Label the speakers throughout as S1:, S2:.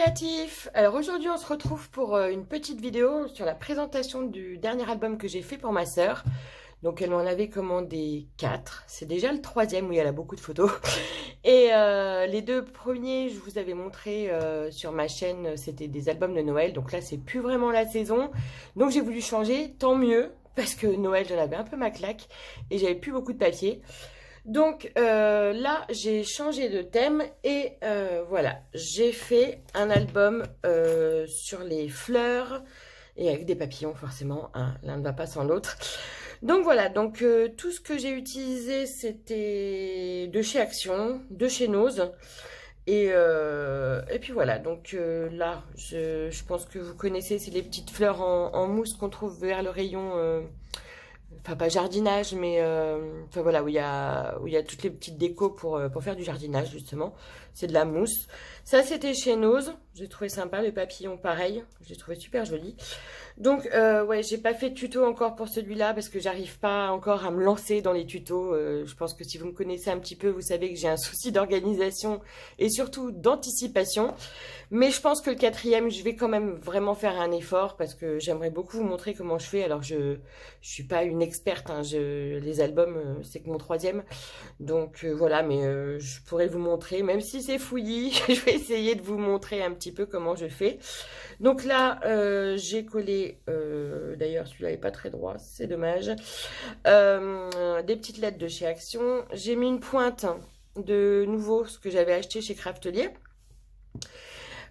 S1: créatifs! Alors aujourd'hui on se retrouve pour une petite vidéo sur la présentation du dernier album que j'ai fait pour ma sœur. Donc elle m'en avait commandé 4, c'est déjà le troisième où elle a beaucoup de photos. Et les deux premiers je vous avais montré sur ma chaîne, c'était des albums de Noël. Donc là c'est plus vraiment la saison, donc j'ai voulu changer, tant mieux. Parce que Noël j'en avais un peu ma claque et j'avais plus beaucoup de papier. Donc là, j'ai changé de thème et voilà, j'ai fait un album sur les fleurs et avec des papillons forcément, hein, l'un ne va pas sans l'autre. Donc voilà, donc tout ce que j'ai utilisé, c'était de chez Action, de chez Nose. Et puis voilà, donc là, je pense que vous connaissez, c'est les petites fleurs en mousse qu'on trouve vers le rayon... Enfin, pas jardinage, mais enfin voilà, où il y a toutes les petites décos pour faire du jardinage, justement. C'est de la mousse. Ça, c'était chez Nose. J'ai trouvé sympa. Le papillon, pareil. J'ai trouvé super joli. Donc, ouais, j'ai pas fait de tuto encore pour celui-là parce que j'arrive pas encore à me lancer dans les tutos. Je pense que si vous me connaissez un petit peu, vous savez que j'ai un souci d'organisation et surtout d'anticipation. Mais je pense que le quatrième, je vais quand même vraiment faire un effort parce que j'aimerais beaucoup vous montrer comment je fais. Alors, je suis pas une experte, hein, les albums, c'est que mon troisième. Donc, voilà, mais je pourrais vous montrer, même si c'est fouillis, je vais essayer de vous montrer un petit peu comment je fais. Donc là, j'ai collé, d'ailleurs, celui-là n'est pas très droit, c'est dommage, des petites lettres de chez Action. J'ai mis une pointe de nouveau, ce que j'avais acheté chez Craftelier.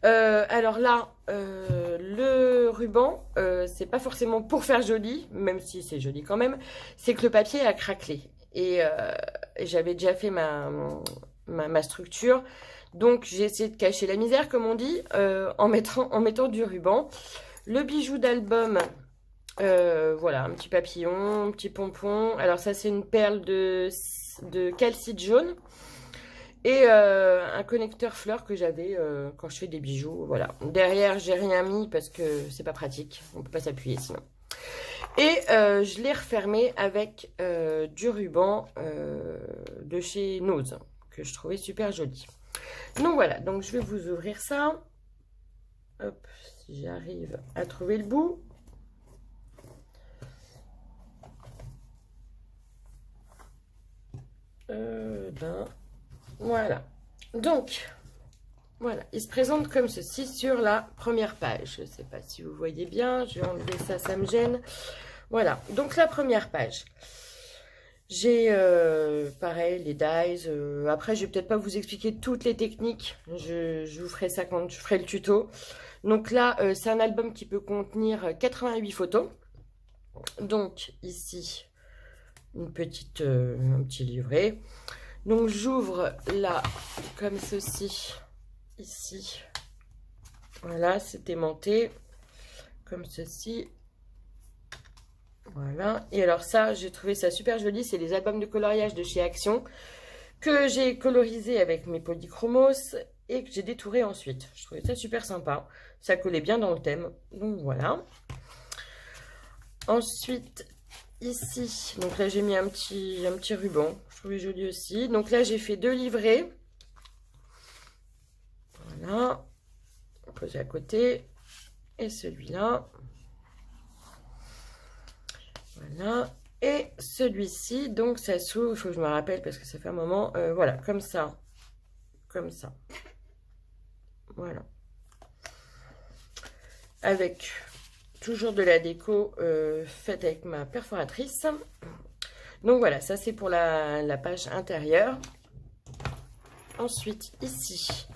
S1: Alors là, le ruban, c'est pas forcément pour faire joli, même si c'est joli quand même, c'est que le papier a craquelé. Et j'avais déjà fait ma structure, donc j'ai essayé de cacher la misère, comme on dit, en mettant du ruban. Le bijou d'album, voilà, un petit papillon, un petit pompon. Alors ça, c'est une perle de calcite jaune. Et un connecteur fleur que j'avais quand je fais des bijoux, voilà. Derrière, j'ai rien mis parce que c'est pas pratique, on peut pas s'appuyer sinon. Et je l'ai refermé avec du ruban de chez Nose, que je trouvais super joli. Donc voilà, donc je vais vous ouvrir ça. Hop, si j'arrive à trouver le bout. Voilà. Donc, voilà, il se présente comme ceci sur la première page. Je ne sais pas si vous voyez bien, je vais enlever ça, ça me gêne. Voilà, donc la première page. J'ai, pareil, les dies. Après, je vais peut-être pas vous expliquer toutes les techniques. Je vous ferai ça quand je ferai le tuto. Donc là, c'est un album qui peut contenir 88 photos. Donc ici, un petit livret. Donc j'ouvre là, comme ceci, ici. Voilà, c'est aimanté, comme ceci. Voilà, et alors ça, j'ai trouvé ça super joli, c'est les albums de coloriage de chez Action, que j'ai colorisé avec mes polychromos et que j'ai détouré ensuite. Je trouvais ça super sympa, ça collait bien dans le thème, donc voilà. Ensuite, ici, donc là j'ai mis un petit ruban, je trouvais joli aussi. Donc là j'ai fait 2 livrets, voilà, on pose à côté, et celui-là. Voilà, et celui-ci, donc ça s'ouvre, il faut que je me rappelle parce que ça fait un moment, voilà, comme ça, voilà, avec toujours de la déco faite avec ma perforatrice. Donc voilà, ça c'est pour la page intérieure. Ensuite, ici,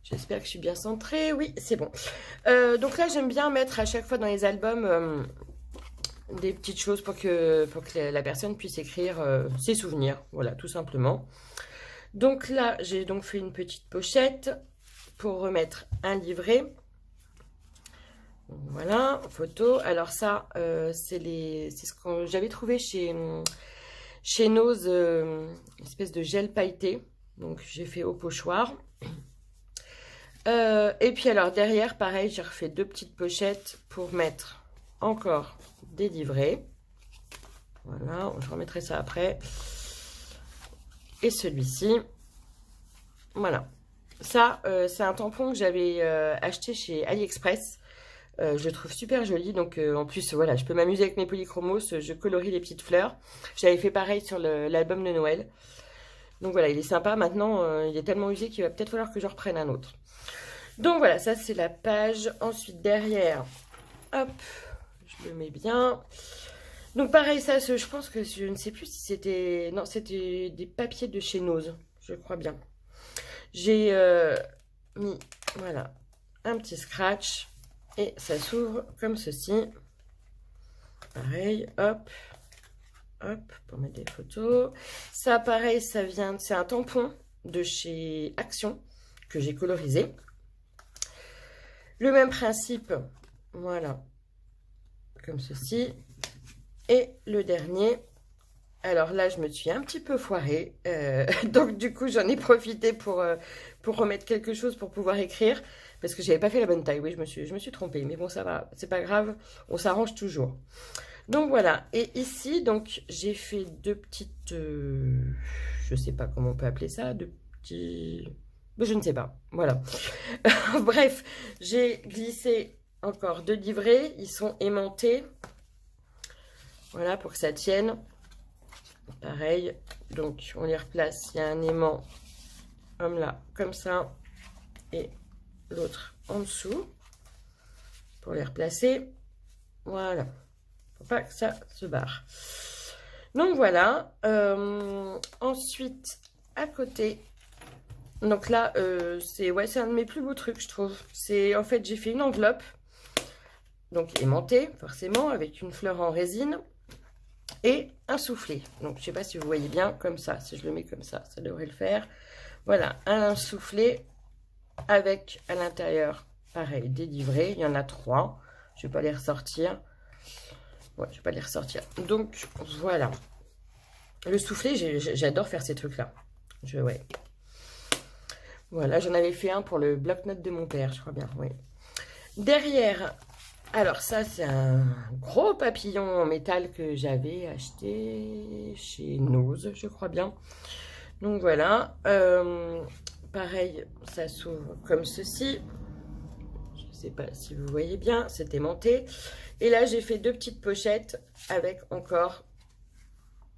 S1: j'espère que je suis bien centrée, oui, c'est bon. Donc là, j'aime bien mettre à chaque fois dans les albums... des petites choses pour que la personne puisse écrire ses souvenirs, voilà, tout simplement. Donc là, j'ai donc fait une petite pochette pour remettre un livret. Voilà, photo. Alors ça, c'est ce que j'avais trouvé chez Nose, une espèce de gel pailleté. Donc j'ai fait au pochoir. Et puis alors derrière, pareil, j'ai refait 2 petites pochettes pour mettre encore des livrets. Voilà, je remettrai ça après. Et celui-ci, voilà. Ça, c'est un tampon que j'avais acheté chez AliExpress. Je le trouve super joli. Donc, en plus, voilà, je peux m'amuser avec mes polychromos. Je colorie les petites fleurs. J'avais fait pareil sur l'album de Noël. Donc, voilà, il est sympa. Maintenant, il est tellement usé qu'il va peut-être falloir que je reprenne un autre. Donc, voilà, ça, c'est la page. Ensuite, derrière, hop, je le mets bien. Donc, pareil, ça, je pense que je ne sais plus si c'était... Non, c'était des papiers de chez Nose. Je crois bien. J'ai mis, voilà, un petit scratch et ça s'ouvre comme ceci. Pareil, hop, hop, pour mettre des photos. Ça, pareil, ça vient, c'est un tampon de chez Action que j'ai colorisé. Le même principe, voilà, comme ceci. Et le dernier, alors là, je me suis un petit peu foirée. Donc, du coup, j'en ai profité pour remettre quelque chose pour pouvoir écrire. Parce que j'avais pas fait la bonne taille. Oui, je me suis trompée. Mais bon, ça va. C'est pas grave. On s'arrange toujours. Donc, voilà. Et ici, donc, j'ai fait deux petites... je sais pas comment on peut appeler ça. Deux petits... Je ne sais pas. Voilà. Bref, j'ai glissé encore deux livrets. Ils sont aimantés. Voilà, pour que ça tienne. Pareil, donc on les replace, il y a un aimant comme là, comme ça, et l'autre en dessous, pour les replacer, voilà, faut pas que ça se barre. Donc voilà, ensuite, à côté, donc là, c'est un de mes plus beaux trucs, je trouve. C'est, en fait, j'ai fait une enveloppe, donc aimantée, forcément, avec une fleur en résine, et un soufflet. Donc, je ne sais pas si vous voyez bien, comme ça. Si je le mets comme ça devrait le faire. Voilà, un soufflet avec à l'intérieur, pareil, des livrets. Il y en a 3. Je ne vais pas les ressortir. Ouais, je ne vais pas les ressortir. Donc, voilà. Le soufflet, j'adore faire ces trucs-là. Ouais. Voilà, j'en avais fait un pour le bloc-notes de mon père, je crois bien. Oui. Derrière... Alors ça, c'est un gros papillon en métal que j'avais acheté chez Nose, je crois bien. Donc voilà, pareil, ça s'ouvre comme ceci. Je ne sais pas si vous voyez bien, c'est aimanté. Et là, j'ai fait deux petites pochettes avec encore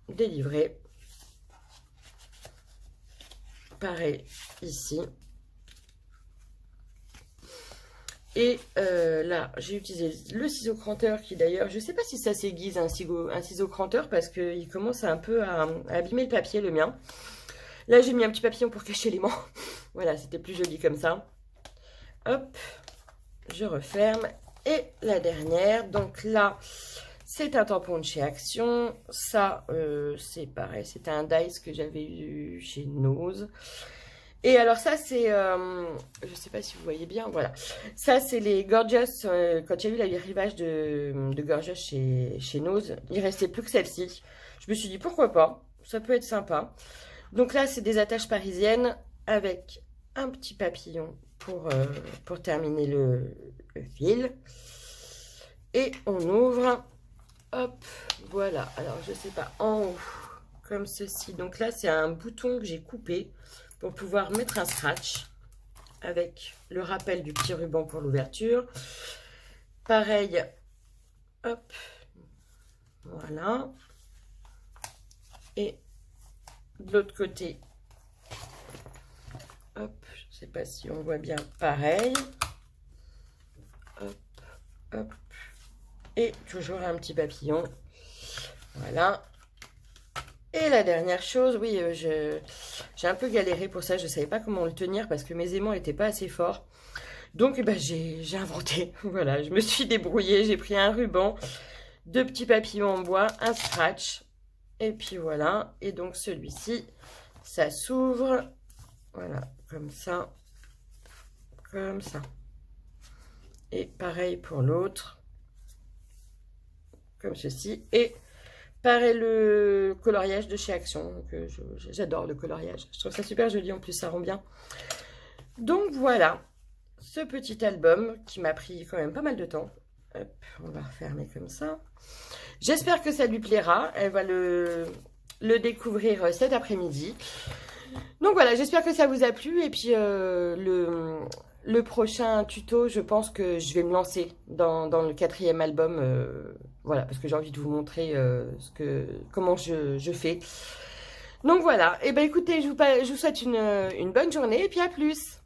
S1: des livrets. Pareil, ici. Et là, j'ai utilisé le ciseau cranteur qui d'ailleurs, je ne sais pas si ça s'aiguise un ciseau cranteur parce qu'il commence un peu à abîmer le papier, le mien. Là, j'ai mis un petit papillon pour cacher l'aimant. Voilà, c'était plus joli comme ça. Hop, je referme. Et la dernière, donc là, c'est un tampon de chez Action. Ça, c'est pareil, c'était un dice que j'avais eu chez Nose. Et alors ça, c'est, je ne sais pas si vous voyez bien, voilà. Ça, c'est les Gorgeous, quand il y a eu l'arrivage de Gorgeous chez Nose, il restait plus que celle-ci. Je me suis dit, pourquoi pas, ça peut être sympa. Donc là, c'est des attaches parisiennes avec un petit papillon pour terminer le fil. Et on ouvre, hop, voilà. Alors, je sais pas, en haut, comme ceci. Donc là, c'est un bouton que j'ai coupé pour pouvoir mettre un scratch avec le rappel du petit ruban pour l'ouverture. Pareil, hop, voilà. Et de l'autre côté, hop, je ne sais pas si on voit bien, pareil. Hop, hop. Et toujours un petit papillon. Voilà. Et la dernière chose, oui, j'ai un peu galéré pour ça, je ne savais pas comment le tenir parce que mes aimants n'étaient pas assez forts. Donc eh ben, j'ai inventé, voilà, je me suis débrouillée, j'ai pris un ruban, deux petits papillons en bois, un scratch, et puis voilà. Et donc celui-ci, ça s'ouvre, voilà, comme ça, comme ça. Et pareil pour l'autre, comme ceci, et... pareil, le coloriage de chez Action. J'adore le coloriage. Je trouve ça super joli. En plus, ça rend bien. Donc, voilà. Ce petit album qui m'a pris quand même pas mal de temps. Hop, on va refermer comme ça. J'espère que ça lui plaira. Elle va le découvrir cet après-midi. Donc voilà, j'espère que ça vous a plu. Et puis le prochain tuto, je pense que je vais me lancer dans le quatrième album. Voilà, parce que j'ai envie de vous montrer comment je fais. Donc voilà, et ben écoutez, je vous souhaite une bonne journée et puis à plus.